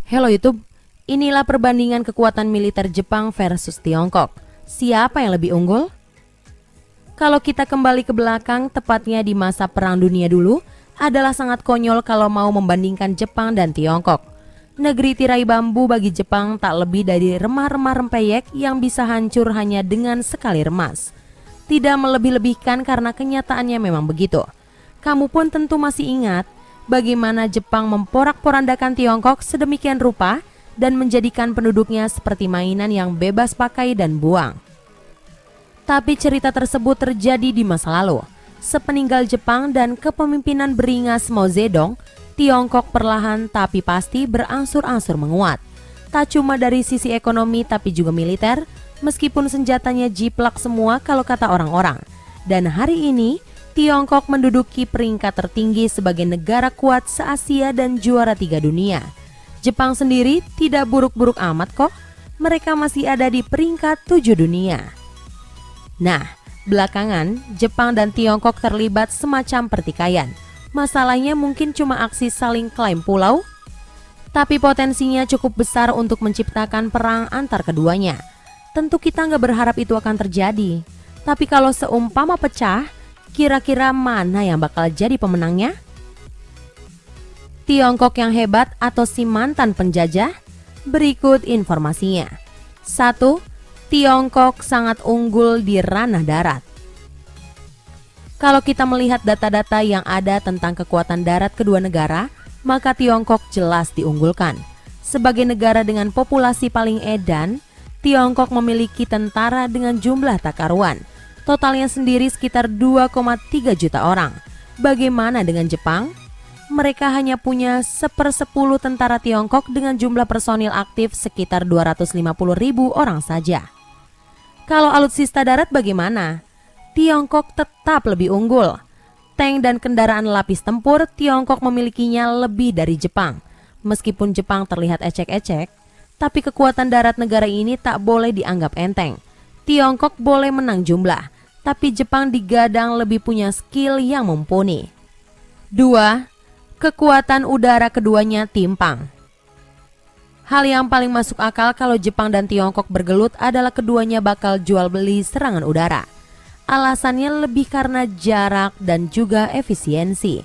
Hello YouTube, inilah perbandingan kekuatan militer Jepang versus Tiongkok. Siapa yang lebih unggul? Kalau kita kembali ke belakang, tepatnya di masa Perang Dunia dulu, adalah sangat konyol kalau mau membandingkan Jepang dan Tiongkok. Negeri tirai bambu bagi Jepang tak lebih dari remah-remah rempeyek yang bisa hancur hanya dengan sekali remas. Tidak melebih-lebihkan karena kenyataannya memang begitu. Kamu pun tentu masih ingat bagaimana Jepang memporak-porandakan Tiongkok sedemikian rupa dan menjadikan penduduknya seperti mainan yang bebas pakai dan buang. Tapi cerita tersebut terjadi di masa lalu. Sepeninggal Jepang dan kepemimpinan beringas Mao Zedong, Tiongkok perlahan tapi pasti berangsur-angsur menguat. Tak cuma dari sisi ekonomi tapi juga militer, meskipun senjatanya jiplak semua kalau kata orang-orang. Dan hari ini, Tiongkok menduduki peringkat tertinggi sebagai negara kuat se-Asia dan juara 3 dunia. Jepang sendiri tidak buruk-buruk amat kok, mereka masih ada di peringkat 7 dunia. Nah, belakangan Jepang dan Tiongkok terlibat semacam pertikaian. Masalahnya mungkin cuma aksi saling klaim pulau, tapi potensinya cukup besar untuk menciptakan perang antar keduanya. Tentu kita nggak berharap itu akan terjadi, tapi kalau seumpama pecah, kira-kira mana yang bakal jadi pemenangnya? Tiongkok yang hebat atau si mantan penjajah? Berikut informasinya. 1. Tiongkok sangat unggul di ranah darat. Kalau kita melihat data-data yang ada tentang kekuatan darat kedua negara, maka Tiongkok jelas diunggulkan. Sebagai negara dengan populasi paling edan, Tiongkok memiliki tentara dengan jumlah tak karuan. Totalnya sendiri sekitar 2,3 juta orang. Bagaimana dengan Jepang? Mereka hanya punya 1/10 tentara Tiongkok dengan jumlah personil aktif sekitar 250.000 orang saja. Kalau alutsista darat bagaimana? Tiongkok tetap lebih unggul. Tank dan kendaraan lapis tempur Tiongkok memilikinya lebih dari Jepang. Meskipun Jepang terlihat ecek-ecek, tapi kekuatan darat negara ini tak boleh dianggap enteng. Tiongkok boleh menang jumlah, tapi Jepang digadang lebih punya skill yang mumpuni. 2. Kekuatan udara keduanya timpang. Hal yang paling masuk akal kalau Jepang dan Tiongkok bergelut adalah keduanya bakal jual beli serangan udara. Alasannya lebih karena jarak dan juga efisiensi.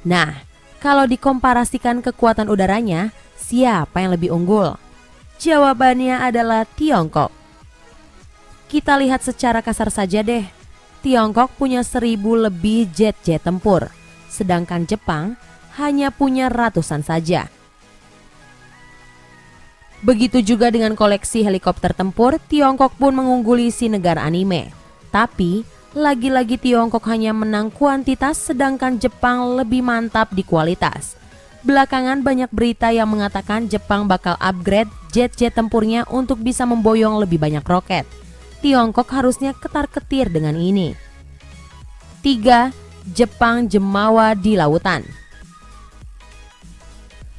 Nah, kalau dikomparasikan kekuatan udaranya, siapa yang lebih unggul? Jawabannya adalah Tiongkok. Kita lihat secara kasar saja deh. Tiongkok punya 1.000 lebih jet-jet tempur, sedangkan Jepang hanya punya ratusan saja. Begitu juga dengan koleksi helikopter tempur, Tiongkok pun mengungguli si negara anime. Tapi, lagi-lagi Tiongkok hanya menang kuantitas sedangkan Jepang lebih mantap di kualitas. Belakangan banyak berita yang mengatakan Jepang bakal upgrade jet-jet tempurnya untuk bisa memboyong lebih banyak roket. Tiongkok harusnya ketar-ketir dengan ini. 3. Jepang jemawa di lautan.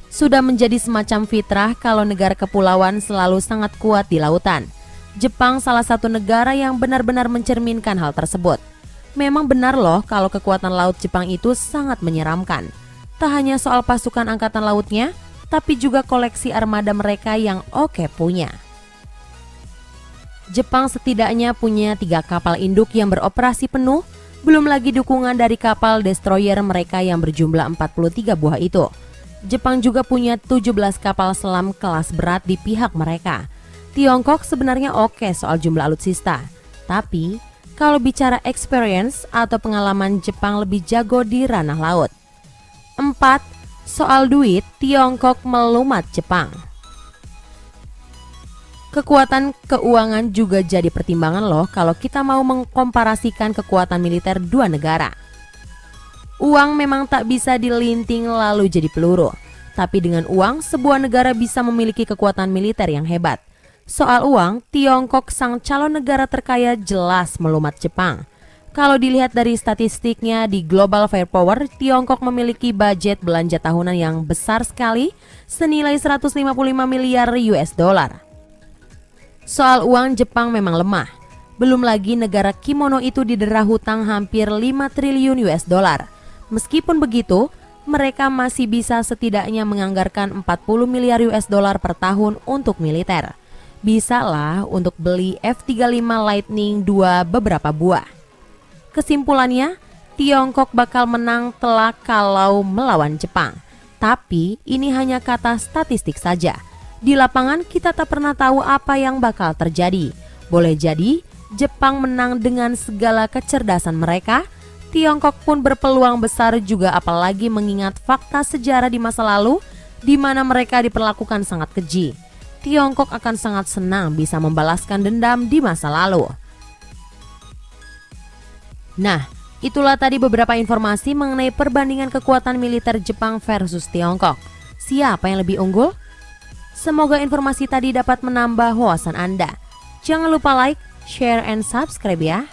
Sudah menjadi semacam fitrah kalau negara kepulauan selalu sangat kuat di lautan. Jepang salah satu negara yang benar-benar mencerminkan hal tersebut. Memang benar loh kalau kekuatan laut Jepang itu sangat menyeramkan. Tak hanya soal pasukan angkatan lautnya, tapi juga koleksi armada mereka yang oke punya. Jepang setidaknya punya 3 kapal induk yang beroperasi penuh, belum lagi dukungan dari kapal destroyer mereka yang berjumlah 43 buah itu. Jepang juga punya 17 kapal selam kelas berat di pihak mereka. Tiongkok sebenarnya oke soal jumlah alutsista, tapi kalau bicara experience atau pengalaman, Jepang lebih jago di ranah laut. 4. Soal duit, Tiongkok melumat Jepang. Kekuatan keuangan juga jadi pertimbangan loh kalau kita mau mengkomparasikan kekuatan militer dua negara. Uang memang tak bisa dilinting lalu jadi peluru, tapi dengan uang sebuah negara bisa memiliki kekuatan militer yang hebat. Soal uang, Tiongkok sang calon negara terkaya jelas melumat Jepang. Kalau dilihat dari statistiknya di Global Firepower, Tiongkok memiliki budget belanja tahunan yang besar sekali, senilai 155 miliar US dollar. Soal uang, Jepang memang lemah. Belum lagi negara kimono itu didera hutang hampir 5 triliun US dollar. Meskipun begitu, mereka masih bisa setidaknya menganggarkan 40 miliar US dollar per tahun untuk militer. Bisa lah untuk beli F-35 Lightning II beberapa buah. Kesimpulannya, Tiongkok bakal menang telak kalau melawan Jepang. Tapi ini hanya kata statistik saja. Di lapangan kita tak pernah tahu apa yang bakal terjadi. Boleh jadi Jepang menang dengan segala kecerdasan mereka. Tiongkok pun berpeluang besar juga, apalagi mengingat fakta sejarah di masa lalu di mana mereka diperlakukan sangat keji. Tiongkok akan sangat senang bisa membalaskan dendam di masa lalu. Nah, itulah tadi beberapa informasi mengenai perbandingan kekuatan militer Jepang versus Tiongkok. Siapa yang lebih unggul? Semoga informasi tadi dapat menambah wawasan Anda. Jangan lupa like, share, and subscribe ya.